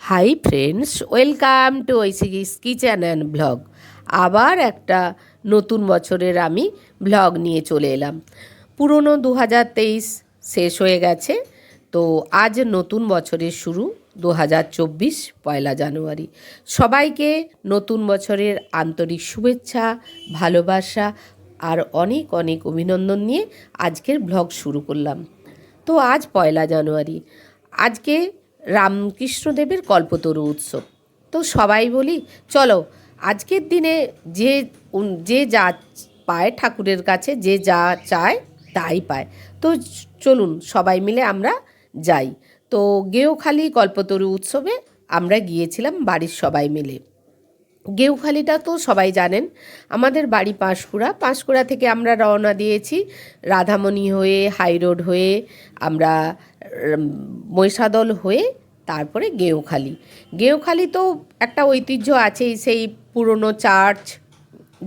Hi friends, welcome to ঐশিস kitchen and blog. আবার একটা নতুন বছরের আমি ব্লগ নিয়ে চলে এলাম। পুরনো 2023 শেষ হয়ে গেছে, তো আজ নতুন বছরের শুরু 2024 পয়লা জানুয়ারি। সবাইকে নতুন বছরের আন্তরিক শুভেচ্ছা, ভালোবাসা আর অনেক অনেক অভিনন্দন নিয়ে আজকের ব্লগ শুরু করলাম। তো আজ পয়লা জানুয়ারি, আজকে রামকৃষ্ণদেবের কল্পতরু উৎসব। তো সবাই বলি চলো আজকের দিনে যে যে যা পায় ঠাকুরের কাছে, যে যা চায় তাই পায়। তো চলুন সবাই মিলে আমরা যাই। তো গেওখালি কল্পতরু উৎসবে আমরা গিয়েছিলাম বাড়ির সবাই মিলে। গেউখালিটা তো সবাই জানেন, আমাদের বাড়ি পাঁশকুড়া থেকে আমরা রওনা দিয়েছি রাধামণি হয়ে, হাই রোড হয়ে, আমরা মহিষাদল হয়ে তারপরে গেউখালি তো একটা ঐতিহ্য আছেই, সেই পুরনো চার্চ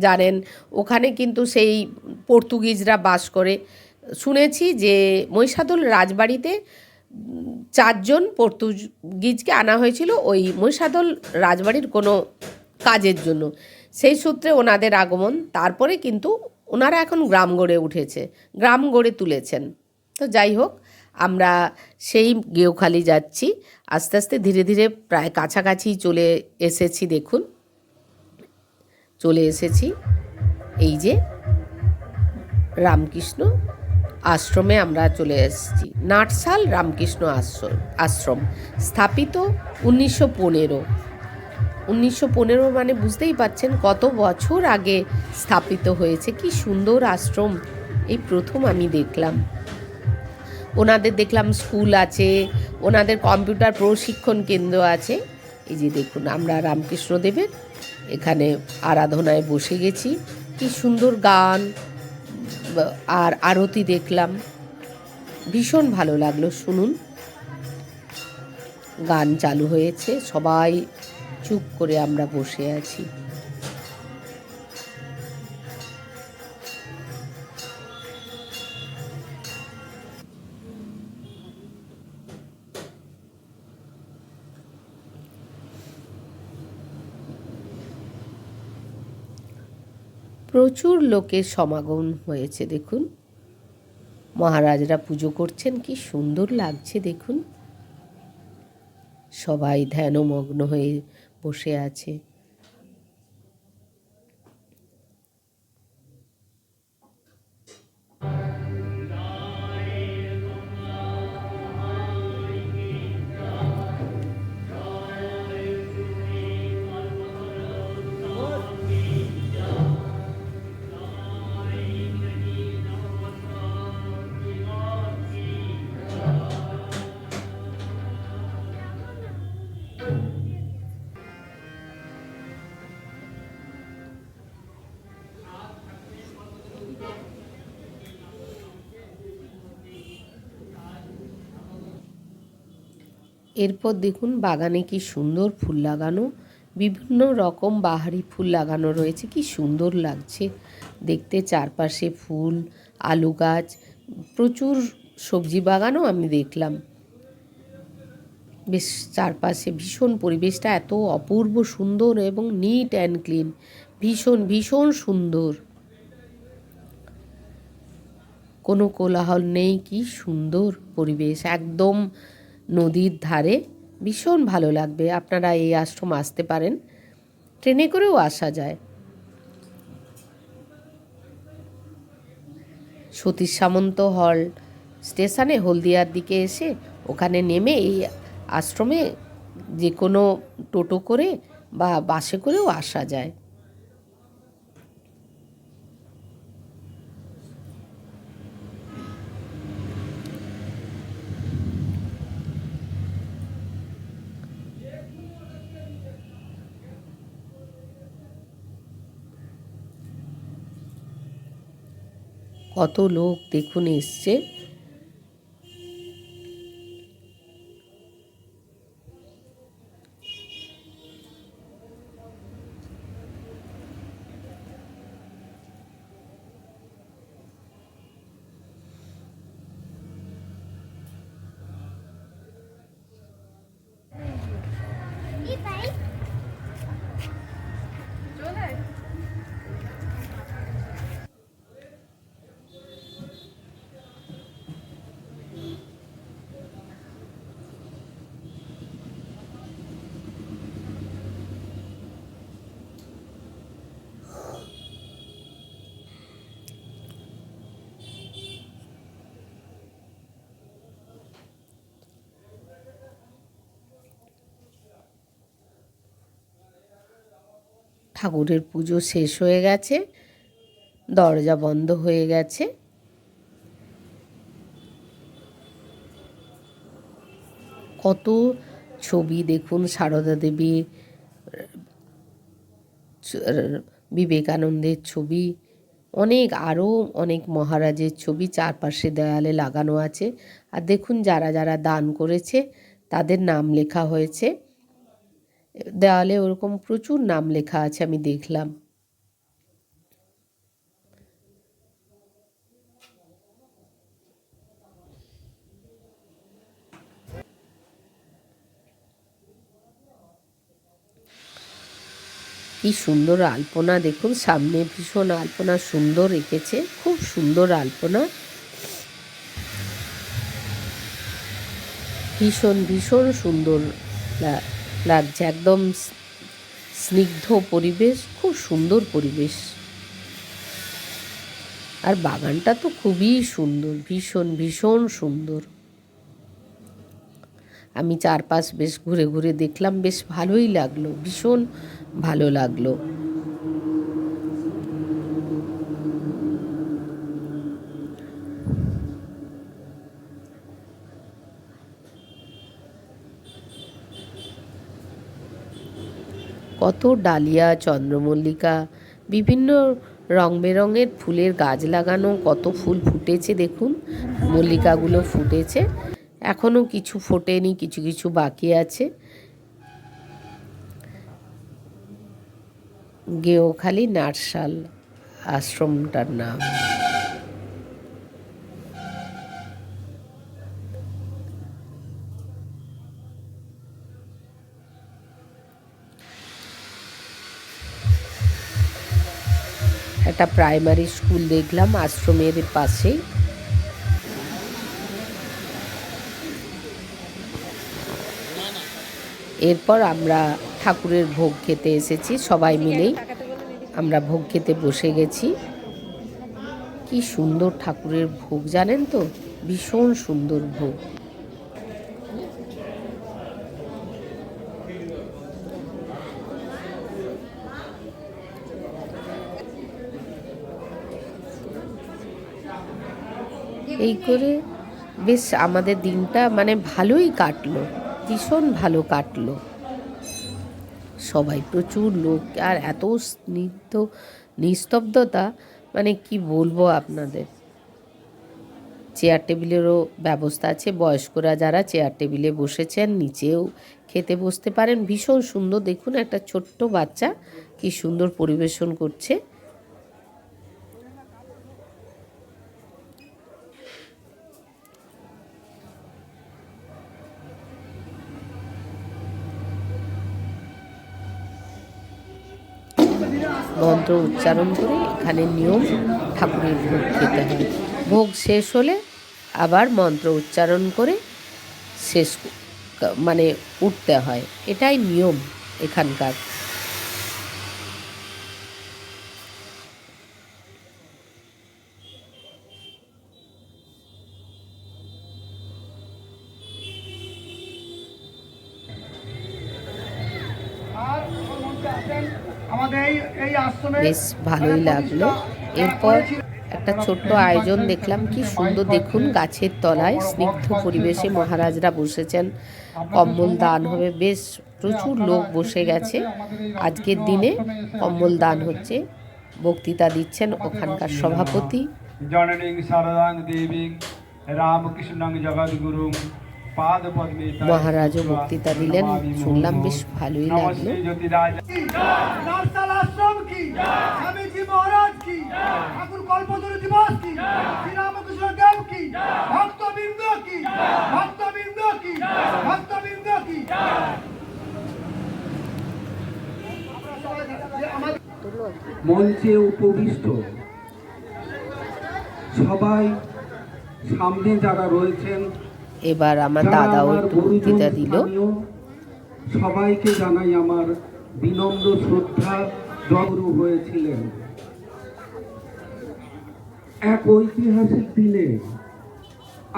জানেন, ওখানে কিন্তু সেই পর্তুগিজরা বাস করে। শুনেছি যে মহিষাদল রাজবাড়িতে 4জন পর্তুগিজকে আনা হয়েছিল ওই মহিষাদল রাজবাড়ির কোনো কাজের জন্য। সেই সূত্রে ওনাদের আগমন, তারপরে কিন্তু ওনারা এখন গ্রাম গড়ে তুলেছেন। তো যাই হোক, আমরা সেই গেওখালি যাচ্ছি আস্তে আস্তে, ধীরে ধীরে প্রায় কাছাকাছি চলে এসেছি। দেখুন চলে এসেছি, এই যে রামকৃষ্ণ আশ্রমে আমরা চলে এসেছি। নাটশাল রামকৃষ্ণ আশ্রম স্থাপিত 1915 মানে বুঝতেই পাচ্ছেন কত বছর আগে স্থাপিত হয়েছে। কি সুন্দর আশ্রম, এই প্রথম আমি দেখলাম। ওনাদের দেখলাম স্কুল আছে, ওনাদের কম্পিউটার প্রশিক্ষণ কেন্দ্র আছে। এই যে দেখুন, আমরা রামকৃষ্ণদেবের এখানে আরাধনায় বসে গেছি। কি সুন্দর গান আর আরতি দেখলাম, ভীষণ ভালো লাগলো। শুনুন, গান চালু হয়েছে, সবাই চুপ করে আমরা বসে আছি। প্রচুর লোকের সমাগম হয়েছে। দেখুন, মহারাজরা পুজো করছেন, কি সুন্দর লাগছে। দেখুন, সবাই ধ্যানমগ্ন হয়ে বসে আছে। এরপর দেখুন, বাগানে কি সুন্দর ফুল লাগানো, বিভিন্ন রকম বাহারি ফুল লাগানো রয়েছে, কি সুন্দর লাগছে দেখতে। চারপাশে ফুল, আলু গাছ, প্রচুর সবজি বাগানও আমি দেখলাম। বেশ চারপাশে ভীষণ, পরিবেশটা এত অপূর্ব সুন্দর এবং নিট অ্যান্ড ক্লিন, ভীষণ ভীষণ সুন্দর, কোনো কোলাহল নেই। কি সুন্দর পরিবেশ, একদম নদীর ধারে, ভীষণ ভালো লাগবে। আপনারা এই আশ্রম আসতে পারেন, ট্রেনে করেও আসা যায়। সতীশ সামন্ত হল স্টেশনে হলদিয়ার দিকে এসে ওখানে নেমে এই আশ্রমে যে কোনো টোটো করে বা বাসে করেও আসা যায়। কত লোক দেখুন এসছে। ঠাকুরের পুজো শেষ হয়ে গেছে, দরজা বন্ধ হয়ে গেছে। কত ছবি দেখুন, সারদা দেবী, বিবেকানন্দের ছবি, আরও অনেক মহারাজের ছবি চারপাশে দেয়ালে লাগানো আছে। আর দেখুন যারা যারা দান করেছে তাদের নাম লেখা হয়েছে দেওয়ালে, ওরকম প্রচুর নাম লেখা আছে আমি দেখলাম। কি সুন্দর আলপনা দেখুন, সামনে ভীষণ আলপনা সুন্দর রেখেছে, খুব সুন্দর আলপনা, ভীষণ ভীষণ সুন্দর লাগছে, একদম স্নিগ্ধ পরিবেশ, খুব সুন্দর পরিবেশ। আর বাগানটা তো খুবই সুন্দর, ভীষণ ভীষণ সুন্দর। আমি চারপাশ বেশ ঘুরে ঘুরে দেখলাম, বেশ ভালোই লাগলো, ভীষণ ভালো লাগলো। কত ডালিয়া, চন্দ্রমল্লিকা, বিভিন্ন রং বেরঙের ফুলের গাছ লাগানো, কত ফুল ফুটেছে দেখুন, মল্লিকাগুলো ফুটেছে, এখনও কিছু ফোটেনি, কিছু কিছু বাকি আছে। গেওখালি নার্সাল আশ্রমটার নাম। একটা প্রাইমারি স্কুল দেখলাম আশ্রমের পাশেই। এরপর আমরা ঠাকুরের ভোগ খেতে এসেছি, সবাই মিলেই আমরা ভোগ খেতে বসে গেছি। কি সুন্দর ঠাকুরের ভোগ জানেন তো, ভীষণ সুন্দর ভোগ। এই করে বেশ আমাদের দিনটা মানে ভালোই কাটলো, ভীষণ ভালো কাটলো। সবাই, প্রচুর লোক, আর এত স্নিগ্ধ নিস্তব্ধতা, মানে কি বলবো আপনাদের। চেয়ার টেবিলেরও ব্যবস্থা আছে, বয়স্করা যারা চেয়ার টেবিলে বসেছেন নিচেও খেতে বসতে পারেন। ভীষণ সুন্দর, দেখুন একটা ছোট্ট বাচ্চা কি সুন্দর পরিবেশন করছে। মন্ত্র উচ্চারণ করে এখানে নিয়ম, ঠাকুরের ভোগ খেতে হয়। ভোগ শেষ হলে আবার মন্ত্র উচ্চারণ করে শেষ মানে উঠতে হয়, এটাই নিয়ম এখানকার। বেশ ভালোই লাগলো। এরপর একটা ছোট্ট আয়োজন দেখলাম, কি সুন্দর দেখুন, গাছের তলায় স্নিগ্ধ পরিবেশে মহারাজরা বসেছেন, কম্বল দান হবে, বেশ প্রচুর লোক বসে গেছে। আজকের দিনে কম্বল দান হচ্ছে, বক্তৃতা দিচ্ছেন ওখানকার সভাপতি। জননীং শারদাং দেবীং রামকৃষ্ণং জগদ্গুরুং মহারাজও বক্তৃতা দিলেন, শুনলাম, বেশ ভালোই লাগলো। মঞ্চে উপবিষ্ট সবাই, সামনে যারা রয়েছেন, এবার আমার দাদাও একটু বক্তৃতা দিল। সবাইকে জানাই আমার বিনম্র শ্রদ্ধা। জগরু হয়েছিলেন এক ঐতিহাসিক দিনে,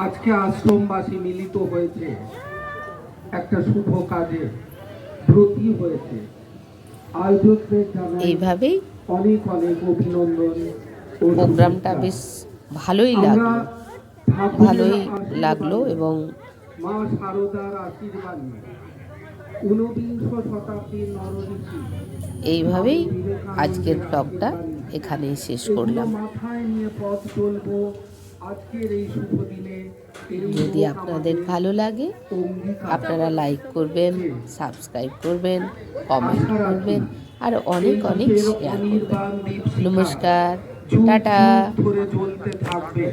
আজকে আশ্রমবাসী মিলিত হয়েছে একটা শুভ কাজে, ব্রতী হয়েছে। আয়োজকদের জানাই এইভাবেই অনেক অনেক অভিনন্দন ও প্রোগ্রামটা শুভেচ্ছা। বেশ ভালোই আমরা লাগলো ঠাকুরের ভালোই আশীর্বাদে, লাগলো এবং মা শারদার আশীর্বাদে 19 শতাব্দীর নরঋষি এইভাবেই স্বামী বিবেকানন্দের আজকের ব্লগটা আশীর্বাদে এখানেই শেষ এগুলো করলাম। মাথায় নিয়ে পথ চলবো আজকের এই শুভ দিনে। এই যদি হোক আপনাদের আমাদের ভালো লাগে অঙ্গীকার। আপনারা লাইক করবেন, সাবস্ক্রাইব করবেন, কমেন্ট আশা রাখি করবেন আর অনেক এই অনেক দেশের শেয়ার করবেন। অনির্বাণ দীপশিখা নমস্কার, যুগ টাটা। যুগ ধরে জ্বলতে থাকবে।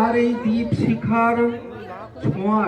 আর এই দীপশিখার ছোঁয়া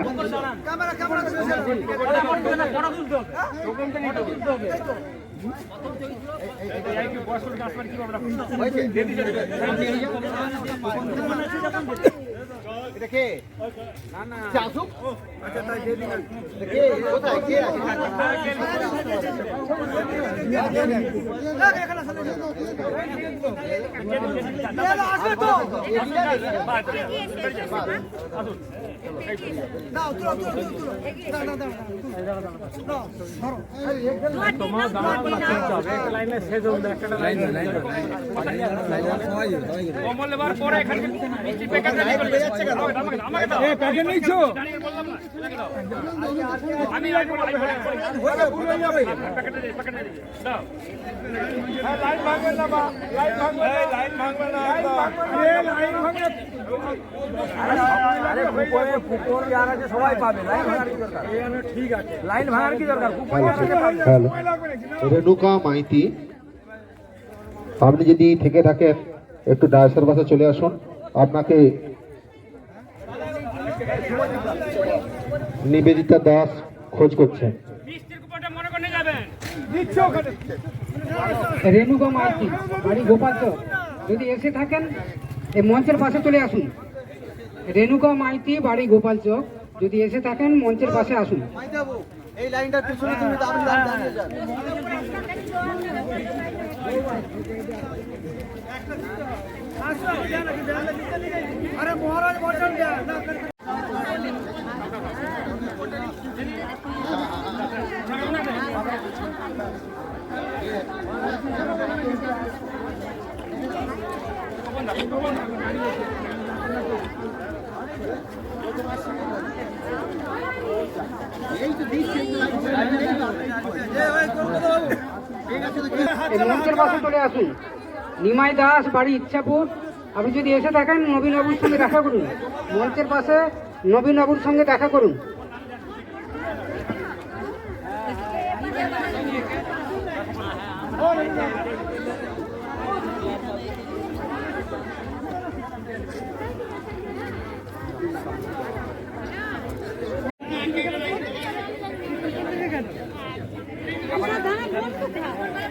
সবাই পাবে ঠিক আছে, লাইন ভাঙার কি দরকার? হ্যালো, রেণুকা মাইতি, আপনি যদি থেকে থাকেন একটু ডায়াসের বাসে চলে আসুন। আপনাকে নিবেদিতা দাস খোঁজ করছেন। রেণুকা মাইতি, বাড়ি গোপালচক, যদি এসে থাকেন এই মঞ্চের পাশে চলে আসুন। রেণুকা মাইতি, বাড়ি গোপালচক, যদি এসে থাকেন মঞ্চের পাশে আসুন। এই লাইনটার পিছনে তুমি দাঁড়িয়ে যান। আরে মহারাজ বচন দেন। এই মঞ্চের পাশে চলে আসুন। নিমাই দাস, বাড়ি ইচ্ছাপুর, আপনি যদি এসে থাকেন নবীনবাবুর সঙ্গে দেখা করুন। মঞ্চের পাশে নবীনবাবুর সঙ্গে দেখা করুন। এই